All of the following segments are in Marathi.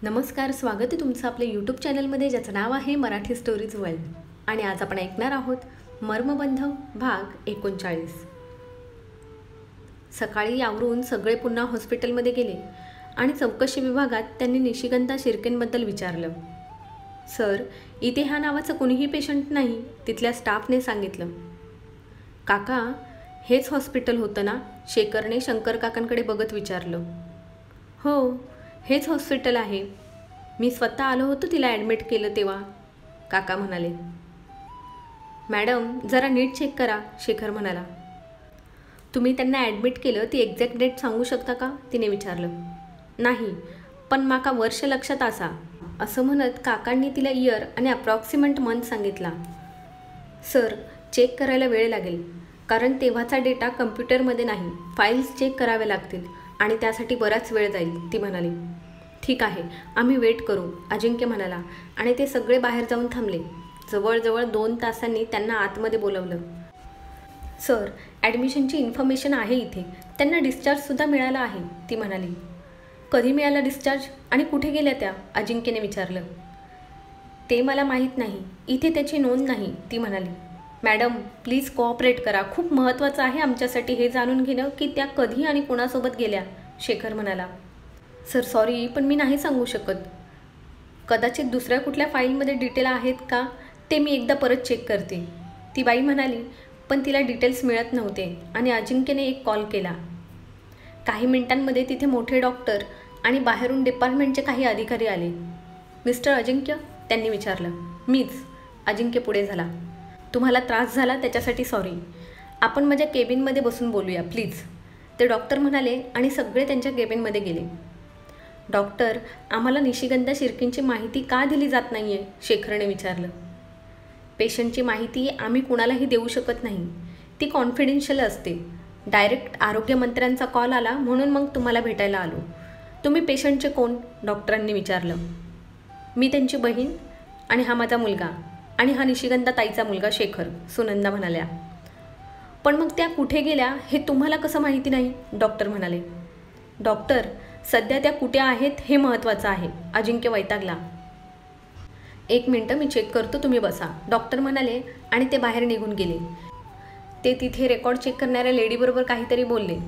नमस्कार, स्वागत आहे तुमचं आपल्या यूट्यूब चॅनलमध्ये ज्याचं नाव आहे मराठी स्टोरीज वर्ल्ड. आणि आज आपण ऐकणार आहोत मर्मबंध भाग 39. सकाळी आवरून सगळे पुन्हा हॉस्पिटलमध्ये गेले आणि चौकशी विभागात त्यांनी निशिगंधा शिर्केंबद्दल विचारलं. सर, इथे ह्या नावाचं कोणीही पेशंट नाही, तिथल्या स्टाफने सांगितलं. काका, हेच हॉस्पिटल होतं ना? शेखरने शंकर काकांकडे बघत विचारलं. हो, हेच हॉस्पिटल आहे. मी स्वतः आलो होतो तिला ॲडमिट केलं तेव्हा, काका म्हणाले. मॅडम, जरा नीट चेक करा, शेखर म्हणाला. तुम्ही त्यांना ॲडमिट केलं ती एक्झॅक्ट डेट सांगू शकता का? तिने विचारलं. नाही, पण माका वर्ष लक्षात असा, असं म्हणत काकांनी तिला इयर आणि अप्रॉक्सिमेट मंथ सांगितला. सर, चेक करायला वेळ लागेल, कारण तेव्हाचा डेटा कम्प्युटरमध्ये नाही, फाईल्स चेक कराव्या लागतील आणि त्यासाठी बराच वेळ जाईल, ती म्हणाली. ठीक आहे, आम्ही वेट करू, अजिंक्य म्हणाला आणि ते सगळे बाहेर जाऊन थांबले. जवळजवळ 2 तासांनी त्यांना आतमध्ये बोलवलं. सर, ॲडमिशनची इन्फॉर्मेशन आहे इथे, त्यांना डिस्चार्जसुद्धा मिळाला आहे, ती म्हणाली. कधी मिळाला डिस्चार्ज आणि कुठे गेल्या त्या? अजिंक्यने विचारलं. ते मला माहीत नाही, इथे त्याची नोंद नाही, ती म्हणाली. मॅडम, प्लीज कोऑपरेट करा, खूप महत्त्वाचं आहे आमच्यासाठी हे जाणून घेणं की त्या कधी आणि कोणासोबत गेल्या, शेखर म्हणाला. सर सॉरी, पण मी नाही सांगू शकत. कदाचित दुसऱ्या कुठल्या फाईलमध्ये डिटेल आहेत का, ते मी एकदा परत चेक करते, ती बाई म्हणाली. पण तिला डिटेल्स मिळत नव्हते आणि अजिंक्यने एक कॉल केला. काही मिनिटांमध्ये तिथे मोठे डॉक्टर आणि बाहेरून डिपार्टमेंटचे काही अधिकारी आले. मिस्टर अजिंक्य, त्यांनी विचारलं. मीच, अजिंक्य पुढे झाला. तुम्हाला त्रास झाला त्याच्यासाठी सॉरी. आपण माझ्या केबिनमध्ये बसून बोलूया प्लीज, ते डॉक्टर म्हणाले आणि सगळे त्यांच्या केबिनमध्ये गेले. डॉक्टर, आम्हाला निशिगंधा शिर्केंची माहिती का दिली जात नाही आहे, शेखरने विचारलं. पेशंटची माहिती आम्ही कुणालाही देऊ शकत नाही, ती कॉन्फिडेन्शियल असते. डायरेक्ट आरोग्यमंत्र्यांचा कॉल आला म्हणून मग तुम्हाला भेटायला आलो. तुम्ही पेशंटचे कोण, डॉक्टरांनी विचारलं. मी त्यांची बहीण आणि हा माझा मुलगा आणि हा निशिगंधा ताईचा मुलगा शेखर, सुनंदा म्हणाल्या. पण मग त्या कुठे गेल्या हे तुम्हाला कसं माहिती नाही, डॉक्टर म्हणाले. डॉक्टर, सध्या त्या कुठे आहेत हे महत्त्वाचं आहे, अजिंक्य वैतागला. 1 मिनटं, मी चेक करतो, तुम्ही बसा, डॉक्टर म्हणाले आणि ते बाहेर निघून गेले. ते तिथे रेकॉर्ड चेक करणाऱ्या लेडीबरोबर काहीतरी बोलले.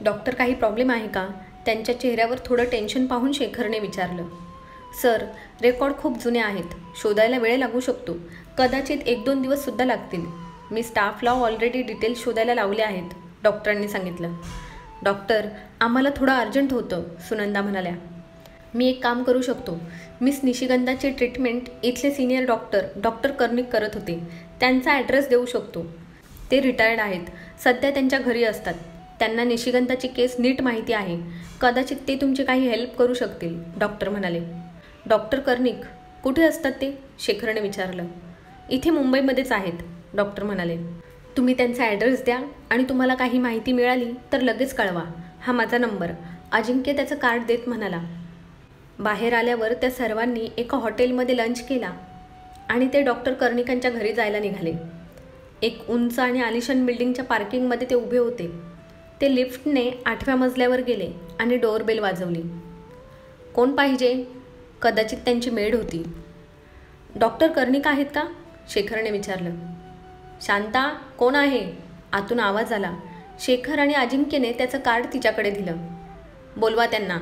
डॉक्टर, काही प्रॉब्लेम आहे का, त्यांच्या चेहऱ्यावर थोडं टेन्शन पाहून शेखरने विचारलं. सर, रेकॉर्ड खूप जुने आहेत, शोधायला वेळ लागू शकतो, कदाचित 1-2 दिवससुद्धा लागतील. मी स्टाफला ऑलरेडी डिटेल्स शोधायला लावले आहेत, डॉक्टरांनी सांगितलं. डॉक्टर, आम्हाला थोडं अर्जंट होतं, सुनंदा म्हणाल्या. मी एक काम करू शकतो. मिस निशिगंधाची ट्रीटमेंट इथले सिनियर डॉक्टर कर्णिक करत होते, त्यांचा ॲड्रेस देऊ शकतो. ते रिटायर्ड आहेत, सध्या त्यांच्या घरी असतात. त्यांना निशिगंधाची केस नीट माहिती आहे, कदाचित ते तुमची काही हेल्प करू शकतील, डॉक्टर म्हणाले. डॉक्टर कर्णिक कुठे असतात ते, शेखरने विचारलं. इथे मुंबईमध्येच आहेत, डॉक्टर म्हणाले. तुम्ही त्यांचा ॲड्रेस द्या आणि तुम्हाला काही माहिती मिळाली तर लगेच कळवा, हा माझा नंबर, अजिंक्य त्याचं कार्ड देत म्हणाला. बाहेर आल्यावर त्या सर्वांनी एका हॉटेलमध्ये लंच केला आणि ते डॉक्टर कर्णिकांच्या घरी जायला निघाले. एक उंच आणि आलिशान बिल्डिंगच्या पार्किंगमध्ये ते उभे होते. ते लिफ्टने 8व्या मजल्यावर गेले आणि डोअरबेल वाजवली. कोण पाहिजे, कदाचित त्यांची मेड होती. डॉक्टर कर्णिक आहेत का, शेखरने विचारलं. शांता, कोण आहे, आतून आवाज आला. शेखर आणि अजिंक्यने त्याचं कार्ड तिच्याकडे दिलं. बोलवा त्यांना,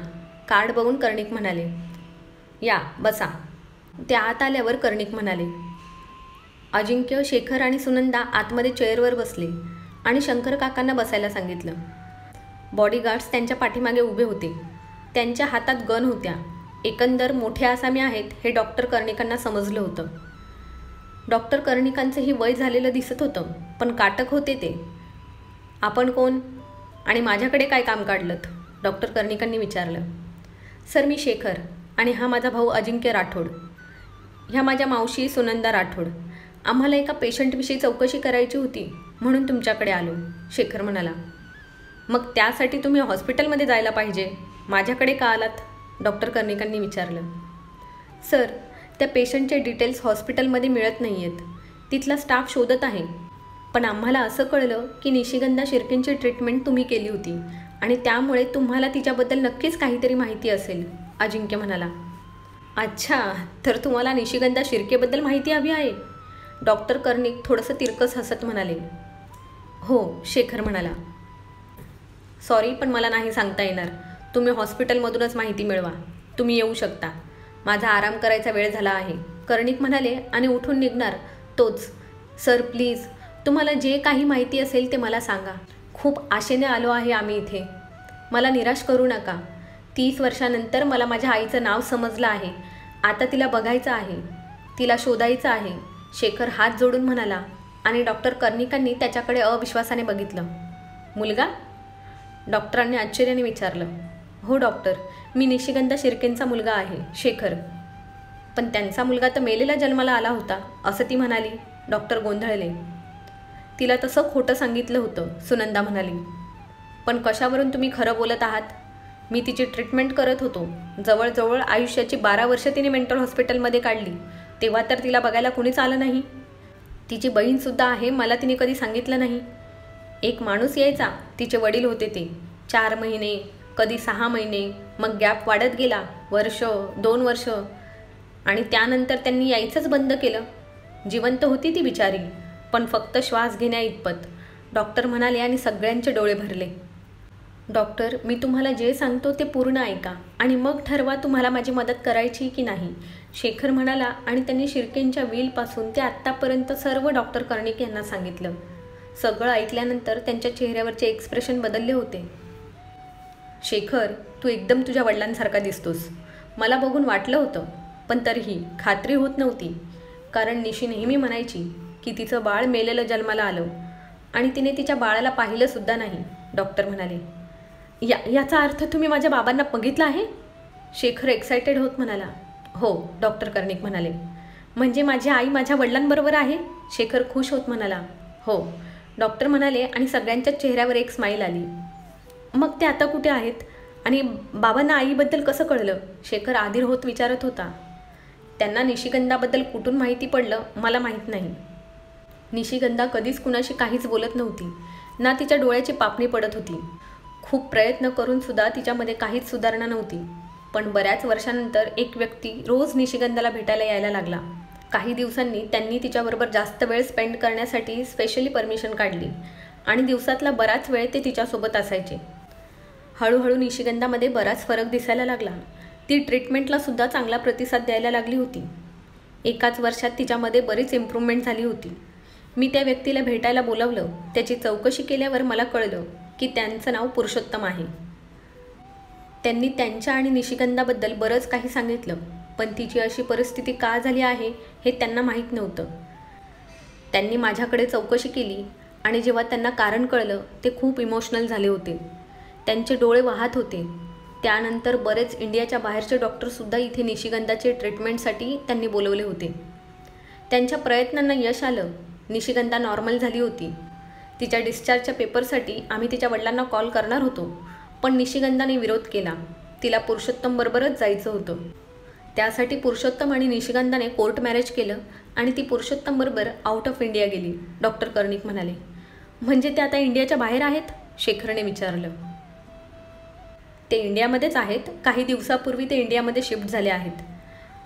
कार्ड बघून कर्णिक म्हणाले. या, बसा. ते आत आल्यावर कर्णिक म्हणाले. अजिंक्य, शेखर आणि सुनंदा आतमध्ये चेअरवर बसले आणि शंकर काकांना बसायला सांगितलं. बॉडीगार्ड्स त्यांच्या पाठीमागे उभे होते, त्यांच्या हातात गन होत्या. एकंदर मोठे आसामी आहेत हे डॉक्टर कर्णिकांना समजलं होतं. डॉक्टर कर्णिकांचंही वय झालेलं दिसत होतं, पण काटक होते ते. आपण कोण आणि माझ्याकडे काय काम काढलं, डॉक्टर कर्णिकांनी विचारलं. सर, मी शेखर आणि हा माझा भाऊ अजिंक्य राठोड. ह्या माझ्या मावशी सुनंदा राठोड. आम्हाला एका पेशंटविषयी चौकशी करायची होती म्हणून तुमच्याकडे आलो, शेखर म्हणाला. मग त्यासाठी तुम्ही हॉस्पिटलमध्ये जायला पाहिजे, माझ्याकडे का आलात, डॉक्टर कर्णिकांनी विचारलं. सर, त्या पेशंटचे डिटेल्स हॉस्पिटलमध्ये मिळत नाही आहेत, तिथला स्टाफ शोधत आहे. पण आम्हाला असं कळलं की निशिगंधा शिर्केंची ट्रीटमेंट तुम्ही केली होती आणि त्यामुळे तुम्हाला तिच्याबद्दल नक्कीच काहीतरी माहिती असेल, अजिंक्य म्हणाला. अच्छा, तर तुम्हाला निशिगंधा शिर्केबद्दल माहिती हवी आहे? डॉक्टर कर्णिक थोडंसं तिरकस हसत म्हणाले. हो, शेखर म्हणाला. सॉरी, पण मला नाही सांगता येणार. तुम्ही हॉस्पिटलमधूनच माहिती मिळवा. तुम्ही येऊ शकता. माझा आराम करायचा वेळ झाला आहे, कर्णिक म्हणाले आणि उठून निघणार तोच. सर प्लीज, तुम्हाला जे काही माहिती असेल ते मला सांगा. खूप आशेने आलो आहे आम्ही इथे. मला निराश करू नका. 30 वर्षानंतर मला माझ्या आईचं नाव समजलं आहे. आता तिला बघायचं आहे, तिला शोधायचं आहे, शेखर हात जोडून म्हणाला. आणि डॉक्टर कर्णिकांनी त्याच्याकडे अविश्वासाने बघितलं. मुलगा? डॉक्टरांनी आश्चर्याने विचारलं. हो डॉक्टर, मी निशिगंधा शिर्केंचा मुलगा आहे, शेखर. पण त्यांचा मुलगा तर मेलेला जन्माला आला होता, असं ती म्हणाली. डॉक्टर गोंधळले. तिला तसं खोटं सांगितलं होतं, सुनंदा म्हणाली. पण कशावरून तुम्ही खरं बोलत आहात? मी तिची ट्रीटमेंट करत होतो. जवळजवळ आयुष्याची 12 वर्ष तिने मेंटल हॉस्पिटलमध्ये काढली. तेव्हा तर तिला बघायला कुणीच आलं नाही. तिची बहीणसुद्धा आहे, मला तिने कधी सांगितलं नाही. एक माणूस यायचा, तिचे वडील होते ते. 4 महिने, कधी 6 महिने, मग गॅप वाढत गेला, वर्ष, 2 वर्ष, आणि त्यानंतर त्यांनी यायचंच बंद केलं. जिवंत होती ती बिचारी, पण फक्त श्वास घेण्या इतपत, डॉक्टर म्हणाले आणि सगळ्यांचे डोळे भरले. डॉक्टर, मी तुम्हाला जे सांगतो ते पूर्ण ऐका आणि मग ठरवा तुम्हाला माझी मदत करायची की नाही, शेखर म्हणाला. आणि त्यांनी शिर्केंच्या विलपासून ते आत्तापर्यंत सर्व डॉक्टर कर्णिक यांना सांगितलं. सगळं ऐकल्यानंतर त्यांच्या चेहऱ्यावरचे एक्सप्रेशन बदलले होते. शेखर, तू एकदम तुझ्या वडिलांसारखा दिसतोस. मला बघून वाटलं होतं, पण तरीही खात्री होत नव्हती. कारण निशी नेहमी म्हणायची की तिचं बाळ मेलेलं जन्माला आलं आणि तिने तिच्या बाळाला पाहिलंसुद्धा नाही, डॉक्टर म्हणाले. याचा अर्थ तुम्ही माझ्या बाबांना बघितलं आहे? शेखर एक्सायटेड होत म्हणाला. हो, डॉक्टर कर्णिक म्हणाले. म्हणजे माझी आई माझ्या वडिलांबरोबर आहे? शेखर खुश होत म्हणाला. हो, डॉक्टर म्हणाले आणि सगळ्यांच्याच चेहऱ्यावर एक स्माईल आली. मग ते आता कुठे आहेत? आणि बाबांना आईबद्दल कसं कळलं? शेखर आधीर होत विचारत होता. त्यांना निशिगंधाबद्दल कुठून माहिती पडलं मला माहीत नाही. निशिगंधा कधीच कुणाशी काहीच बोलत नव्हती, ना तिच्या डोळ्याची पापणी पडत होती. खूप प्रयत्न करूनसुद्धा तिच्यामध्ये काहीच सुधारणा नव्हती. पण बऱ्याच वर्षानंतर एक व्यक्ती रोज निशिगंधाला भेटायला यायला लागला. काही दिवसांनी त्यांनी तिच्याबरोबर जास्त वेळ स्पेंड करण्यासाठी स्पेशली परमिशन काढली आणि दिवसातला बराच वेळ ते तिच्यासोबत असायचे. हळूहळू निशिगंधामध्ये बराच फरक दिसायला लागला. ती ट्रीटमेंटलासुद्धा चांगला प्रतिसाद द्यायला लागली होती. एकाच वर्षात तिच्यामध्ये बरीच इम्प्रूव्हमेंट झाली होती. मी त्या व्यक्तीला भेटायला बोलावलं. त्याची चौकशी केल्यावर मला कळलं की त्यांचं नाव पुरुषोत्तम आहे. त्यांनी त्यांच्या आणि निशिगंधाबद्दल बरंच काही सांगितलं, पण तिची अशी परिस्थिती का झाली आहे हे त्यांना माहीत नव्हतं. त्यांनी माझ्याकडे चौकशी केली आणि जेव्हा त्यांना कारण कळलं ते खूप इमोशनल झाले होते. त्यांचे डोळे वाहत होते. त्यानंतर बरेच इंडियाच्या बाहेरचे डॉक्टरसुद्धा इथे निशिगंधाचे ट्रीटमेंटसाठी त्यांनी बोलवले होते. त्यांच्या प्रयत्नांना यश आलं. निशिगंधा नॉर्मल झाली होती. तिच्या डिस्चार्जच्या पेपरसाठी आम्ही तिच्या वडिलांना कॉल करणार होतो, पण निशिगंधाने विरोध केला. तिला पुरुषोत्तमबरोबरच जायचं होतं. त्यासाठी पुरुषोत्तम आणि निशिगंधाने कोर्ट मॅरेज केलं आणि ती पुरुषोत्तमबरोबर आउट ऑफ इंडिया गेली, डॉक्टर कर्णिक म्हणाले. म्हणजे ते आता इंडियाच्या बाहेर आहेत? शेखरने विचारलं. ते इंडियामध्येच आहेत. काही दिवसापूर्वी ते इंडियामध्ये शिफ्ट झाले आहेत.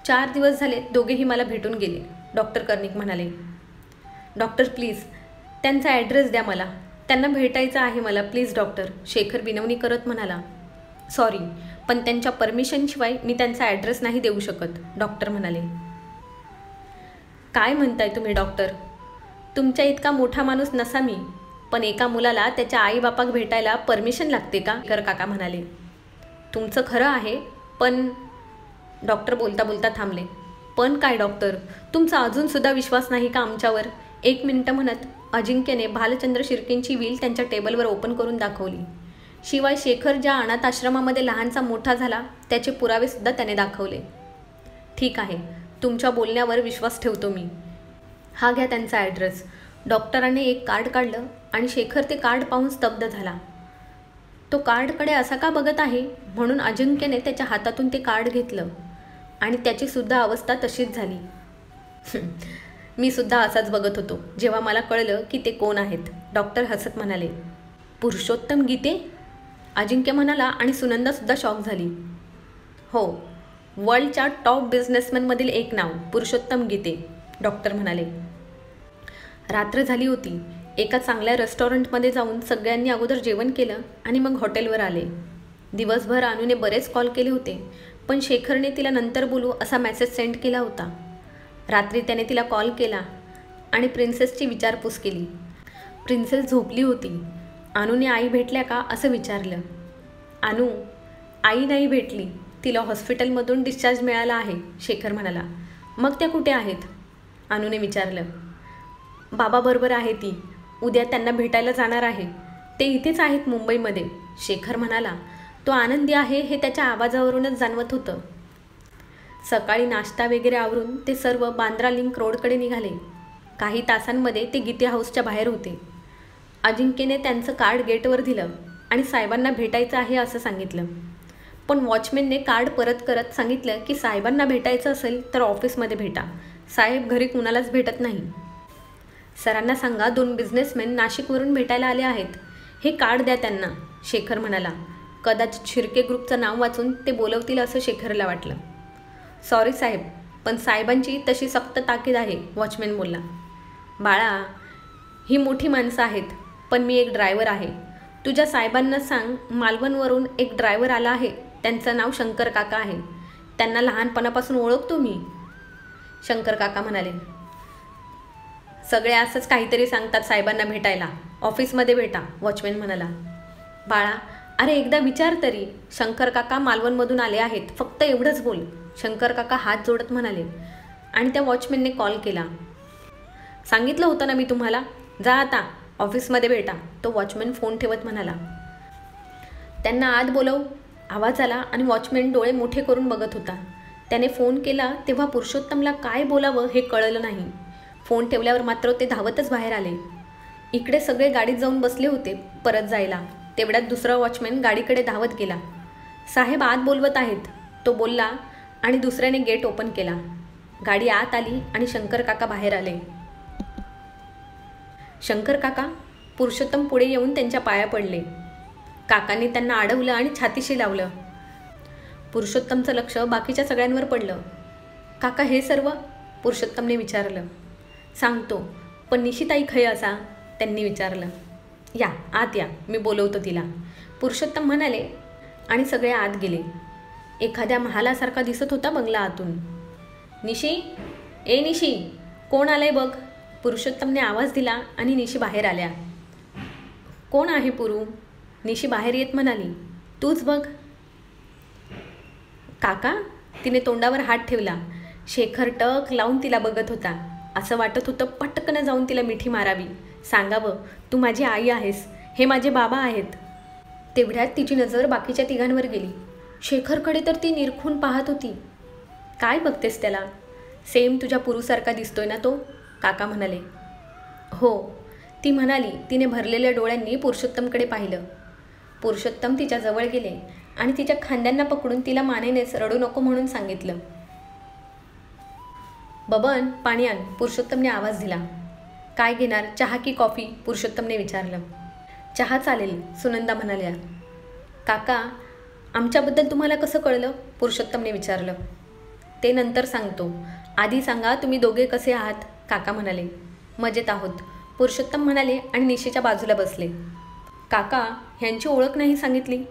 4 दिवस झाले दोघेही मला भेटून गेले, डॉक्टर कर्णिक म्हणाले. डॉक्टर प्लीज, त्यांचा ॲड्रेस द्या मला. त्यांना भेटायचं आहे मला, प्लीज डॉक्टर, शेखर विनवणी करत म्हणाला. सॉरी, पण त्यांच्या परमिशनशिवाय मी त्यांचा ॲड्रेस नाही देऊ शकत, डॉक्टर म्हणाले. काय म्हणताय तुम्ही डॉक्टर? तुमच्या इतका मोठा माणूस नसा मी, पण एका मुलाला त्याच्या आईबापाक भेटायला परमिशन लागते का? शेखर काका म्हणाले. तुमचं खरं आहे, पण डॉक्टर बोलता बोलता थांबले. पण काय डॉक्टर, तुमचा अजूनसुद्धा विश्वास नाही का आमच्यावर? 1 मिनिट म्हणत अजिंक्यने भालचंद्र शिर्केंची व्हील त्यांच्या टेबलवर ओपन करून दाखवली. शिवाय शेखर ज्या अनाथ आश्रमामध्ये लहानचा मोठा झाला त्याचे पुरावेसुद्धा त्याने दाखवले. ठीक आहे, तुमच्या बोलण्यावर विश्वास ठेवतो मी. हा घ्या त्यांचा ॲड्रेस. डॉक्टरांनी एक कार्ड काढलं आणि शेखर ते कार्ड पाहून स्तब्ध झाला. तो कार्डकडे असा का बघत आहे म्हणून अजिंक्यने त्याच्या हातातून ते कार्ड घेतलं आणि त्याचीसुद्धा अवस्था तशीच झाली. मी सुद्धा असाच बघत होतो जेव्हा मला कळलं की ते कोण आहेत, डॉक्टर हसत म्हणाले. पुरुषोत्तम गीते? अजिंक्य म्हणाला आणि सुनंदासुद्धा शॉक झाली. हो, वर्ल्डच्या टॉप बिझनेसमॅनमधील एक नाव पुरुषोत्तम गीते, डॉक्टर म्हणाले. रात्र झाली होती. एका चांगल्या रेस्टॉरंटमध्ये जाऊन सगळ्यांनी अगोदर जेवण केलं आणि मग हॉटेलवर आले. दिवसभर अनुने बरेच कॉल केले होते, पण शेखरने तिला नंतर बोलू असा मेसेज सेंड केला होता. रात्री त्याने तिला कॉल केला आणि प्रिन्सेसची विचारपूस केली. प्रिन्सेस झोपली होती. अनुने आई भेटल्या का असं विचारलं. अनु, आई नाही भेटली. तिला हॉस्पिटलमधून डिस्चार्ज मिळाला आहे, शेखर म्हणाला. मग त्या कुठे आहेत? अनुने विचारलं. बाबाबरोबर आहे ती. उद्या त्यांना भेटायला जाणार आहे. ते इथेच आहेत मुंबईमध्ये, शेखर म्हणाला. तो आनंदी आहे हे त्याच्या आवाजावरूनच जाणवत होतं. सकाळी नाश्ता वगैरे आवरून ते सर्व बांद्रा लिंक रोडकडे निघाले. काही तासांमध्ये ते गीते हाऊसच्या बाहेर होते. अजिंक्यने त्यांचं कार्ड गेटवर दिलं आणि साहेबांना भेटायचं आहे असं सांगितलं. पण वॉचमॅनने कार्ड परत करत सांगितलं की साहेबांना भेटायचं असेल तर ऑफिसमध्ये भेटा. साहेब घरी कुणालाच भेटत नाही. सरांना सांगा 2 बिझनेसमॅन नाशिकवरून भेटायला आले आहेत. हे कार्ड द्या त्यांना, शेखर म्हणाला. कदाचित शिर्के ग्रुपचं नाव वाचून ते बोलवतील असं शेखरला वाटलं. सॉरी साहेब, पण साहेबांची तशी सक्त ताकीद आहे, वॉचमॅन बोलला. बाळा, ही मोठी माणसं आहेत, पण मी एक ड्रायव्हर आहे. तुझ्या साहेबांना सांग मालवणवरून एक ड्रायव्हर आला आहे. त्यांचं नाव शंकर काका आहे. त्यांना लहानपणापासून ओळखतो मी, शंकर काका म्हणाले. सगळे असंच काहीतरी सांगतात साहेबांना भेटायला. ऑफिसमध्ये भेटा, वॉचमॅन म्हणाला. बाळा, अरे एकदा विचार तरी. शंकर काका मालवणमधून आले आहेत, फक्त एवढंच बोल, शंकर काका हात जोडत म्हणाले. आणि त्या वॉचमॅनने कॉल केला. सांगितलं होतं ना मी तुम्हाला, जा आता ऑफिसमध्ये भेटा, तो वॉचमॅन फोन ठेवत म्हणाला. त्यांना आत बोलव, आवाज आला आणि वॉचमॅन डोळे मोठे करून बघत होता. त्याने फोन केला तेव्हा पुरुषोत्तमला काय बोलावं हे कळलं नाही. फोन ठेवल्यावर मात्र ते धावतच बाहेर आले. इकडे सगळे गाडीत जाऊन बसले होते परत जायला. तेवढ्यात दुसरा वॉचमॅन गाडीकडे धावत गेला. साहेब आत बोलवत आहेत, तो बोलला आणि दुसऱ्याने गेट ओपन केला. गाडी आत आली आणि शंकर काका बाहेर आले. शंकर काका, पुरुषोत्तम पुढे येऊन त्यांच्या पाया पडले. काकांनी त्यांना अडवलं आणि छातीशी लावलं. पुरुषोत्तमचं लक्ष बाकीच्या सगळ्यांवर पडलं. काका हे सर्व? पुरुषोत्तमने विचारलं. सांगतो, पण निशिताई खय असा? त्यांनी विचारलं. या आत या, मी बोलवतो तिला, पुरुषोत्तम म्हणाले आणि सगळे आत गेले. एखाद्या महालासारखा दिसत होता बंगला आतून. निशी, ए निशी, कोण आलंय बघ, पुरुषोत्तमने आवाज दिला आणि निशी बाहेर आल्या. कोण आहे पुरू? निशी बाहेर येत म्हणाली. तूच बघ. काका, तिने तोंडावर हात ठेवला. शेखर टक लावून तिला बघत होता. असं वाटत होतं पटकन जाऊन तिला मिठी मारावी, सांगावं तू माझी आई आहेस, हे माझे बाबा आहेत. तेवढ्यात तिची नजर बाकीच्या तिघांवर गेली. शेखरकडे तर ती निरखून पाहत होती. काय बघतेस त्याला? सेम तुझ्या पुरूसारखा दिसतोय ना तो, काका म्हणाले. हो, ती म्हणाली. तिने भरलेल्या डोळ्यांनी पुरुषोत्तमकडे पाहिलं. पुरुषोत्तम तिच्या जवळ गेले आणि तिच्या खांद्यांना पकडून तिला मानेनेच रडू नको म्हणून सांगितलं. बबन, पाणी आण, पुरुषोत्तमने आवाज दिला. काय घेणार, चहा की कॉफी? पुरुषोत्तमने विचारलं. चहा चालेल, सुनंदा म्हणाल्या. काका, आमच्याबद्दल तुम्हाला कसं कळलं? पुरुषोत्तमने विचारलं. ते नंतर सांगतो, आधी सांगा तुम्ही दोघे कसे आहात, काका म्हणाले. मजेत आहोत, पुरुषोत्तम म्हणाले आणि निशीच्या बाजूला बसले. काका, ह्यांची ओळख नाही सांगितली.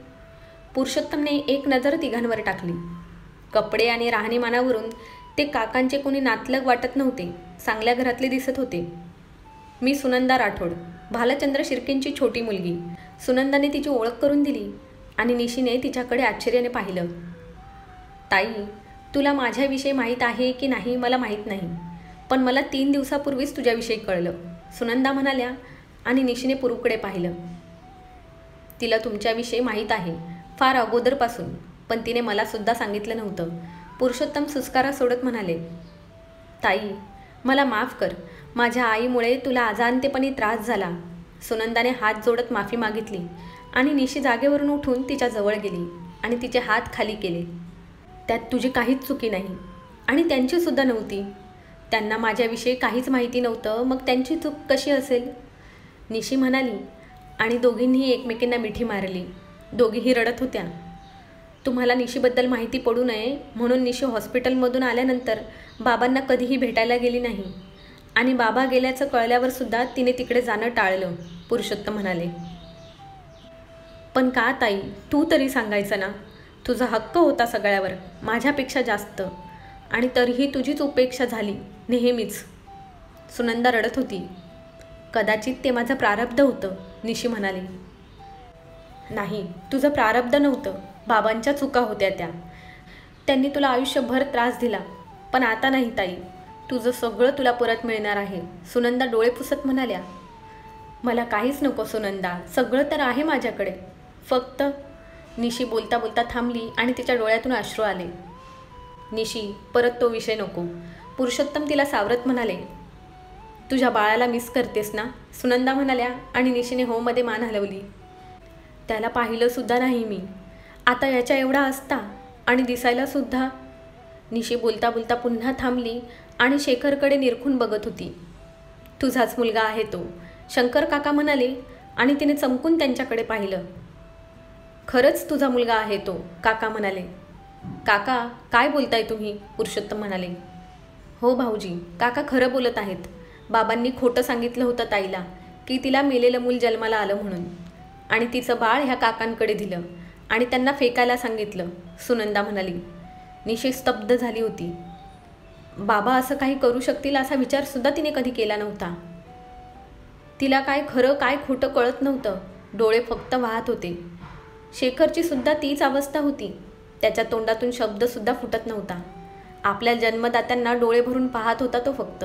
पुरुषोत्तमने एक नजर तिघांवर टाकली. कपडे आणि राहणीमानावरून ते काकांचे कोणी नातलग वाटत नव्हते, चांगल्या घरातले दिसत होते. मी सुनंदा राठोड, भालचंद्र शिर्केंची छोटी मुलगी. सुनंदाने तिची ओळख करून दिली आणि निशीने तिच्याकडे आश्चर्याने पाहिलं. ताई, तुला माझ्याविषयी माहीत आहे की नाही मला माहीत नाही, पण मला 3 दिवसापूर्वीच तुझ्याविषयी कळलं, सुनंदा म्हणाल्या आणि निशीने पुरूकडे पाहिलं. तिला तुमच्याविषयी माहीत आहे, फार अगोदरपासून, पण तिने मला सुद्धा सांगितलं नव्हतं, पुरुषोत्तम सुस्कारा सोडत म्हणाले. ताई, मला माफ कर, माझ्या आईमुळे तुला अजाणतेपणी त्रास झाला. सुनंदाने हात जोडत माफी मागितली आणि निशी जागेवरून उठून तिच्या जवळ गेली आणि तिचे हात खाली केले. त्यात तुझी काहीच चुकी नाही आणि त्यांचीसुद्धा नव्हती. त्यांना माझ्याविषयी काहीच माहिती नव्हतं, मग त्यांची चूक कशी असेल? निशी म्हणाली आणि दोघींनी एकमेकींना मिठी मारली. दोघीही रडत होत्या. तुम्हाला निशीबद्दल माहिती पडू नये म्हणून निशी हॉस्पिटलमधून आल्यानंतर बाबांना कधीही भेटायला गेली नाही आणि बाबा गेल्याचं कळल्यावर सुद्धा तिने तिकडे जाणं टाळलं, पुरुषोत्तम म्हणाले. पण का ताई, तू तरी सांगायचं ना. तुझा हक्क होता सगळ्यावर, माझ्यापेक्षा जास्त, आणि तरीही तुझीच उपेक्षा झाली नेहमीच. सुनंदा रडत होती. कदाचित ते माझं प्रारब्ध होतं, निशी म्हणाली. नाही, तुझं प्रारब्ध नव्हतं, बाबांच्या चुका होत्या त्या. त्यांनी तुला आयुष्यभर त्रास दिला, पण आता नाही ताई, तुझं सगळं तुला परत मिळणार आहे, सुनंदा डोळे पुसत म्हणाल्या. मला काहीच नको सुनंदा, सगळं तर आहे माझ्याकडे, फक्त. निशी बोलता बोलता थांबली आणि तिच्या डोळ्यातून अश्रू आले. निशी, परत तो विषय नको, पुरुषोत्तम तिला सावरत म्हणाले. तुझ्या बाळाला मिस करतेस ना, सुनंदा म्हणाल्या आणि निशीने होमध्ये मान हलवली. त्याला पाहिलं सुद्धा नाही मी, आता याच्या एवढा असता आणि दिसायला सुद्धा. निशी बोलता बोलता पुन्हा थांबली आणि शेखरकडे निरखून बघत होती. तुझाच मुलगा आहे तो, शंकर काका म्हणाले आणि तिने चमकून त्यांच्याकडे पाहिलं. खरंच तुझा मुलगा आहे तो, काका म्हणाले. काका, काय बोलताय तुम्ही, पुरुषोत्तम म्हणाले. हो भाऊजी, काका खरं बोलत आहेत. बाबांनी खोटं सांगितलं होतं ताईला की तिला मेलेलं मूल जन्माला आलं म्हणून, आणि तिचं बाळ ह्या काकांकडे दिलं आणि त्यांना फेकायला सांगितलं, सुनंदा म्हणाली. निशी स्तब्ध झाली होती. बाबा असं काही करू शकतील असा विचारसुद्धा तिने कधी केला नव्हता. तिला काय खरं काय खोटं कळत नव्हतं, डोळे फक्त वाहत होते. शेखरची सुद्धा तीच अवस्था होती, त्याच्या तोंडातून शब्दसुद्धा फुटत नव्हता. आपल्या जन्मदात्यांना डोळे भरून पाहत होता तो फक्त.